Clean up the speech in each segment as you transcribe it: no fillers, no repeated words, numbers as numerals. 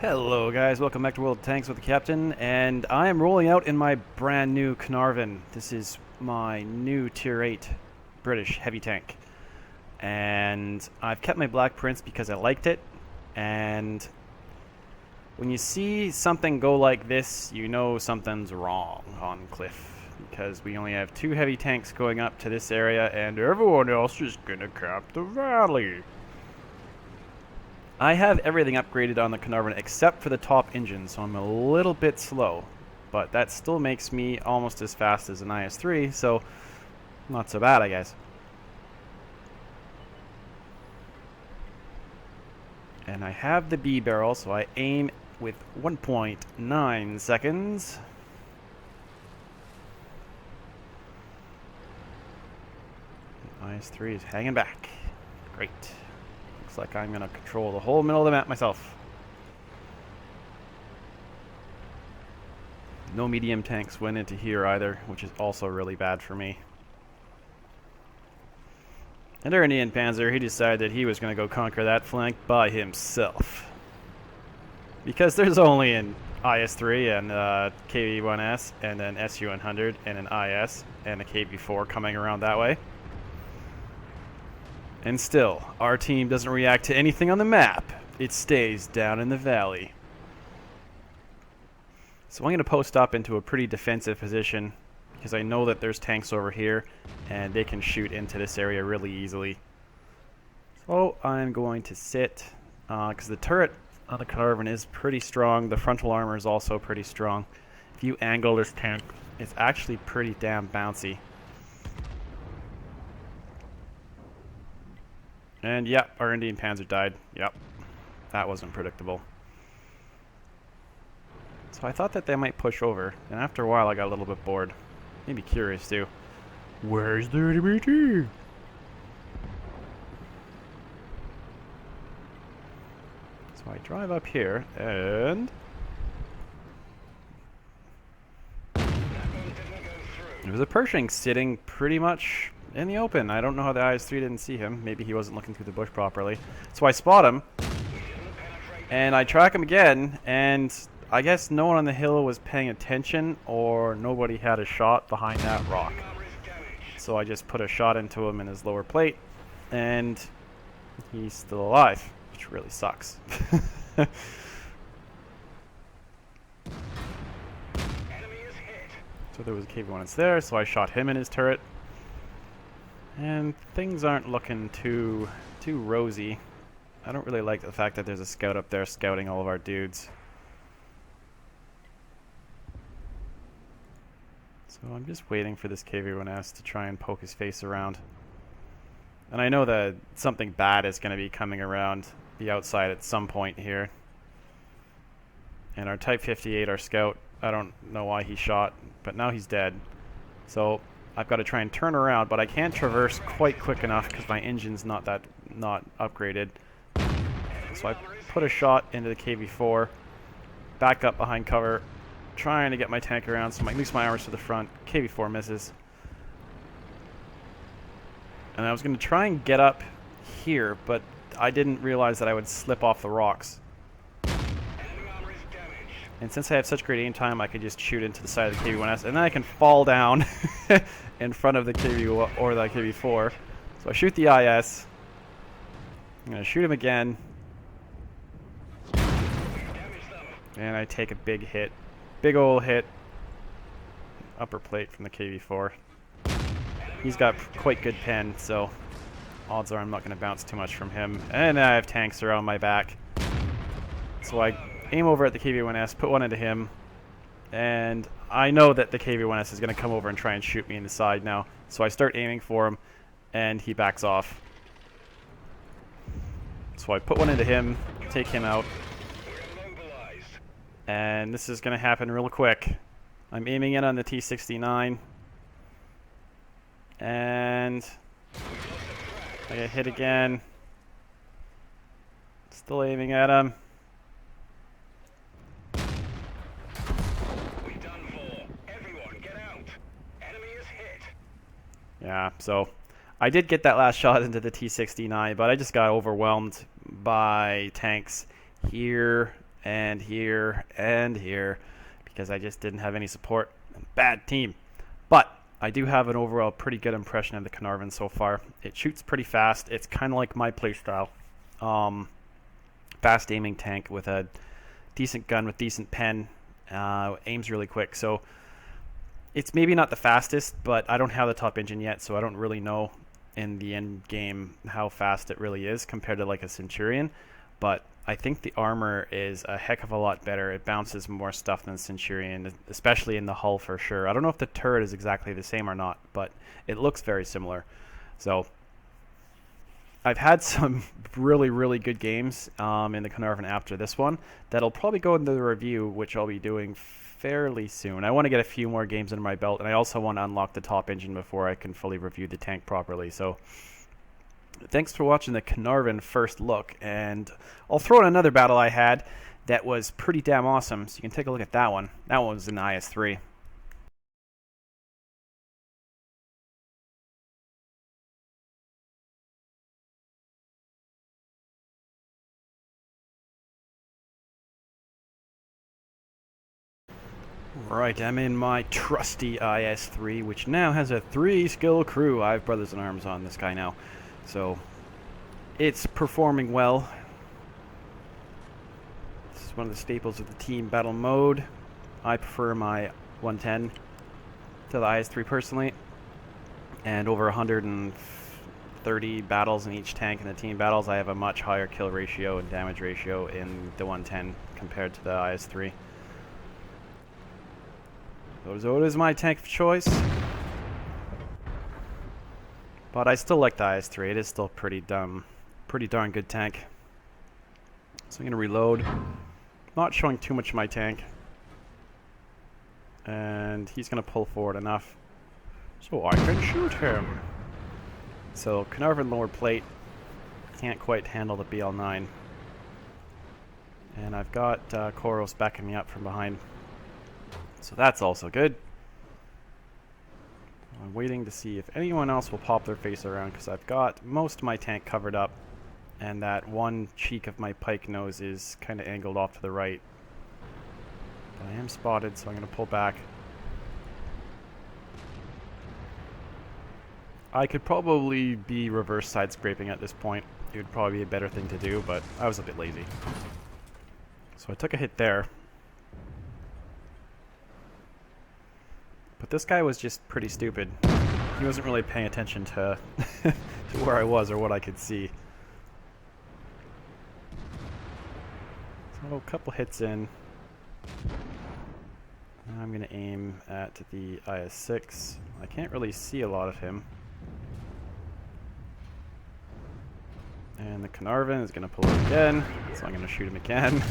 Hello guys, welcome back to World of Tanks with the Captain, and I am rolling out in my brand new Caernarvon. This is my new Tier VIII British Heavy tank, and I've kept my black prints because I liked it, and when you see something go like this, you know something's wrong on Cliff, because we only have 2 heavy tanks going up to this area, and everyone else is gonna cap the valley. I have everything upgraded on the Caernarvon except for the top engine, so I'm a little bit slow. But that still makes me almost as fast as an IS3, so not so bad, I guess. And I have the B barrel, so I aim with 1.9 seconds. IS3 is hanging back. Great. Looks like I'm going to control the whole middle of the map myself. No medium tanks went into here either, which is also really bad for me. And our Indian Panzer, he decided that he was going to go conquer that flank by himself. Because there's only an IS-3 and KV-1S and an SU-100 and an IS and a KV-4 coming around that way. And still, our team doesn't react to anything on the map. It stays down in the valley. So I'm going to post up into a pretty defensive position because I know that there's tanks over here and they can shoot into this area really easily. So I'm going to sit because the turret on the Caernarvon is pretty strong. The frontal armor is also pretty strong. If you angle this tank, it's actually pretty damn bouncy. And yep, our Indian Panzer died. Yep, that wasn't predictable. So I thought that they might push over, and after a while I got a little bit bored. Maybe curious too. Where's the enemy team? So I drive up here, and there's a Pershing sitting pretty much in the open. I don't know how the IS-3 didn't see him. Maybe he wasn't looking through the bush properly. So I spot him, and I track him again, and I guess no one on the hill was paying attention, or nobody had a shot behind that rock. So I just put a shot into him in his lower plate, and he's still alive, which really sucks. So there was a KV-1 there, so I shot him in his turret. And things aren't looking too rosy. I don't really like the fact that there's a scout up there scouting all of our dudes. So I'm just waiting for this KV-1S to try and poke his face around. And I know that something bad is going to be coming around the outside at some point here. And our Type 58, our scout, I don't know why he shot, but now he's dead. So I've got to try and turn around, but I can't traverse quite quick enough because my engine's not upgraded. So I put a shot into the KV-4, back up behind cover, trying to get my tank around, so at least my armor's to the front. KV-4 misses. And I was going to try and get up here, but I didn't realize that I would slip off the rocks. And since I have such great aim time, I could just shoot into the side of the KV-1S, and then I can fall down in front of the KV or the KV-4. So I shoot the IS. I'm going to shoot him again. And I take a big hit. Big ol' hit. Upper plate from the KV-4. He's got quite good pen, so odds are I'm not going to bounce too much from him. And I have tanks around my back. So I aim over at the KV-1S, put one into him, and I know that the KV-1S is going to come over and try and shoot me in the side now. So I start aiming for him, and he backs off. So I put one into him, take him out, and this is going to happen real quick. I'm aiming in on the T-69, and I get hit again. Still aiming at him. Yeah, so I did get that last shot into the T-69, but I just got overwhelmed by tanks here and here, and here, because I just didn't have any support. Bad team. But I do have an overall pretty good impression of the Caernarvon so far. It shoots pretty fast. It's kind of like my playstyle. Fast aiming tank with a decent gun with decent pen. Aims really quick. So it's maybe not the fastest, but I don't have the top engine yet, so I don't really know in the end game how fast it really is compared to like a Centurion. But I think the armor is a heck of a lot better. It bounces more stuff than Centurion, especially in the hull for sure. I don't know if the turret is exactly the same or not, but it looks very similar. So I've had some really, really good games in the Caernarvon after this one that'll probably go into the review, which I'll be doing fairly soon. I want to get a few more games under my belt, and I also want to unlock the top engine before I can fully review the tank properly. So thanks for watching the Caernarvon first look, and I'll throw in another battle I had that was pretty damn awesome, so you can take a look at that one. That one was in IS3. Right, I'm in my trusty IS3, which now has a 3-skill crew. I have brothers in arms on this guy now, so it's performing well. This is one of the staples of the team battle mode. I prefer my 110 to the IS3 personally, and over 130 battles in each tank in the team battles, I have a much higher kill ratio and damage ratio in the 110 compared to the IS3. So it is my tank of choice, but I still like the IS3. It is still pretty darn good tank. So I'm going to reload. Not showing too much of my tank, and he's going to pull forward enough so I can shoot him. So Caernarvon lower plate can't quite handle the BL9, and I've got Koros backing me up from behind. So that's also good. I'm waiting to see if anyone else will pop their face around, because I've got most of my tank covered up, and that one cheek of my pike nose is kind of angled off to the right. But I am spotted, so I'm going to pull back. I could probably be reverse side scraping at this point. It would probably be a better thing to do, but I was a bit lazy. So I took a hit there. But this guy was just pretty stupid. He wasn't really paying attention to, to where I was or what I could see. So a couple hits in. I'm going to aim at the IS-6. I can't really see a lot of him. And the Caernarvon is going to pull it again, so I'm going to shoot him again.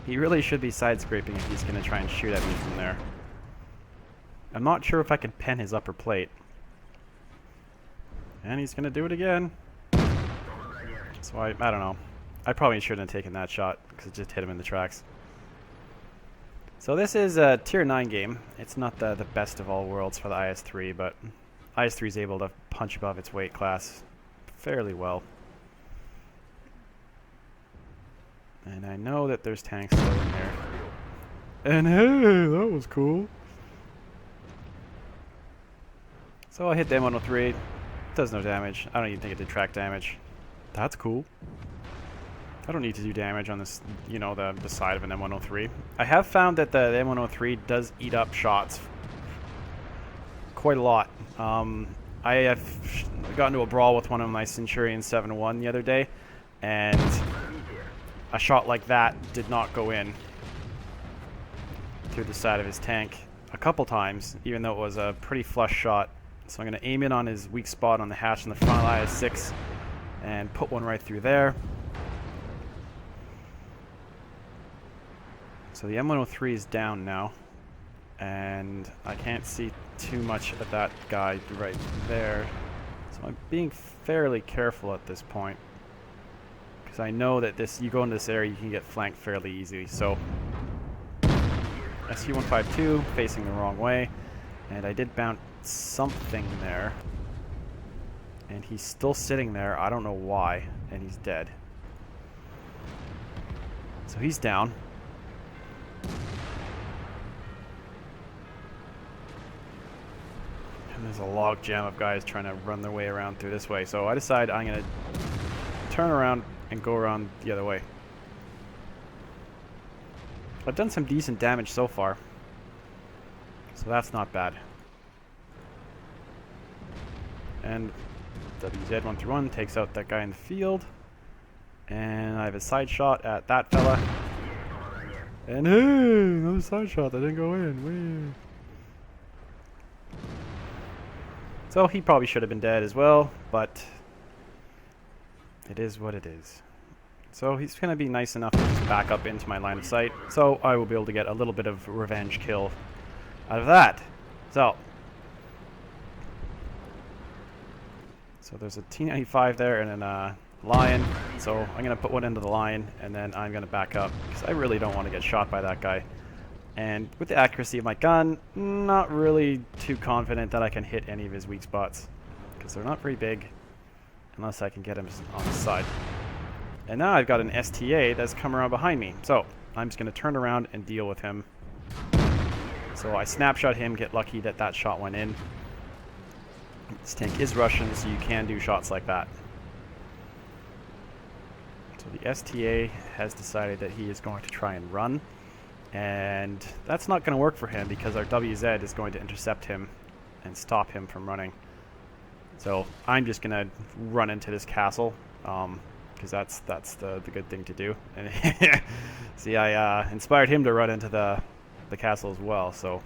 He really should be side scraping if he's going to try and shoot at me from there. I'm not sure if I can pen his upper plate. And he's going to do it again. So I don't know. I probably shouldn't have taken that shot because it just hit him in the tracks. So this is a Tier 9 game. It's not the best of all worlds for the IS-3, but IS-3 is able to punch above its weight class fairly well. And I know that there's tanks still in there. And hey, that was cool. So I hit the M103. Does no damage. I don't even think it did track damage. That's cool. I don't need to do damage on this, you know, the side of an M103. I have found that the M103 does eat up shots quite a lot. I have gotten into a brawl with one of my Centurion 7-1 the other day, and a shot like that did not go in through the side of his tank a couple times, even though it was a pretty flush shot. So I'm going to aim in on his weak spot on the hatch in the front IS-6 and put one right through there. So the M103 is down now, and I can't see too much of that guy right there. So I'm being fairly careful at this point, because I know that you go into this area, you can get flanked fairly easily. So SU-152 facing the wrong way, and I did bounce something there, and he's still sitting there. I don't know why, and he's dead. So he's down. And there's a log jam of guys trying to run their way around through this way. So I decide I'm going to turn around and go around the other way. I've done some decent damage so far. So that's not bad. And WZ131 takes out that guy in the field. And I have a side shot at that fella. And hey, another side shot that didn't go in. Whee. So he probably should have been dead as well, but it is what it is. So he's going to be nice enough to just back up into my line of sight. So I will be able to get a little bit of revenge kill out of that. So there's a T95 there and then a lion. So I'm going to put one into the lion and then I'm going to back up because I really don't want to get shot by that guy. And with the accuracy of my gun, not really too confident that I can hit any of his weak spots because they're not very big unless I can get him on the side. And now I've got an STA that's come around behind me. So I'm just going to turn around and deal with him. So I snapshot him, get lucky that that shot went in. This tank is Russian, so you can do shots like that. So the STA has decided that he is going to try and run. And that's not going to work for him because our WZ is going to intercept him and stop him from running. So I'm just going to run into this castle because that's the good thing to do. And see, I inspired him to run into the castle as well. So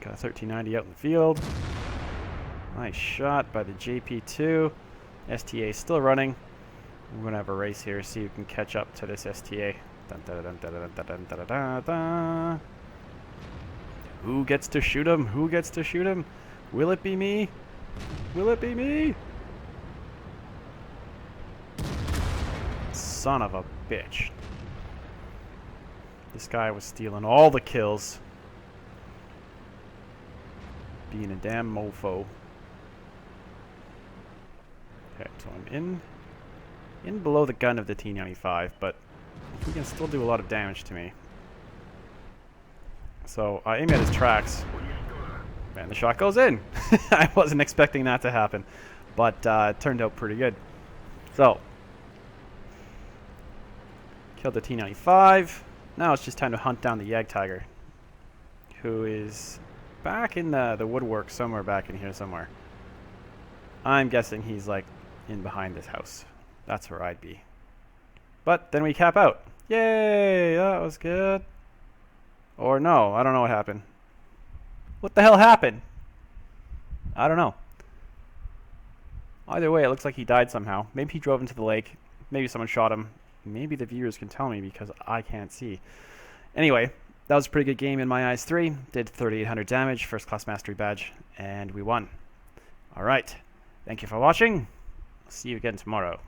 got a 1390 out in the field. Nice shot by the JP2. STA is still running. We're going to have a race here, see who can catch up to this STA. Dun, dun, dun, dun, dun, dun, dun, dun, dun, dun. Who gets to shoot him? Who gets to shoot him? Will it be me? Will it be me? Son of a bitch. This guy was stealing all the kills. Being a damn mofo. Okay, so I'm in below the gun of the T95, but he can still do a lot of damage to me. So I aim at his tracks. Man, the shot goes in. I wasn't expecting that to happen, but it turned out pretty good. So killed the T95. Now it's just time to hunt down the Jagdtiger, who is back in the woodwork somewhere back in here somewhere. I'm guessing he's like in behind this house. That's where I'd be. But then we cap out. Yay! That was good. Or no, I don't know what happened. What the hell happened? I don't know. Either way, it looks like he died somehow. Maybe he drove into the lake. Maybe someone shot him. Maybe the viewers can tell me because I can't see. Anyway, that was a pretty good game in my IS3. Did 3,800 damage, first class mastery badge, and we won. Alright. Thank you for watching. See you again tomorrow.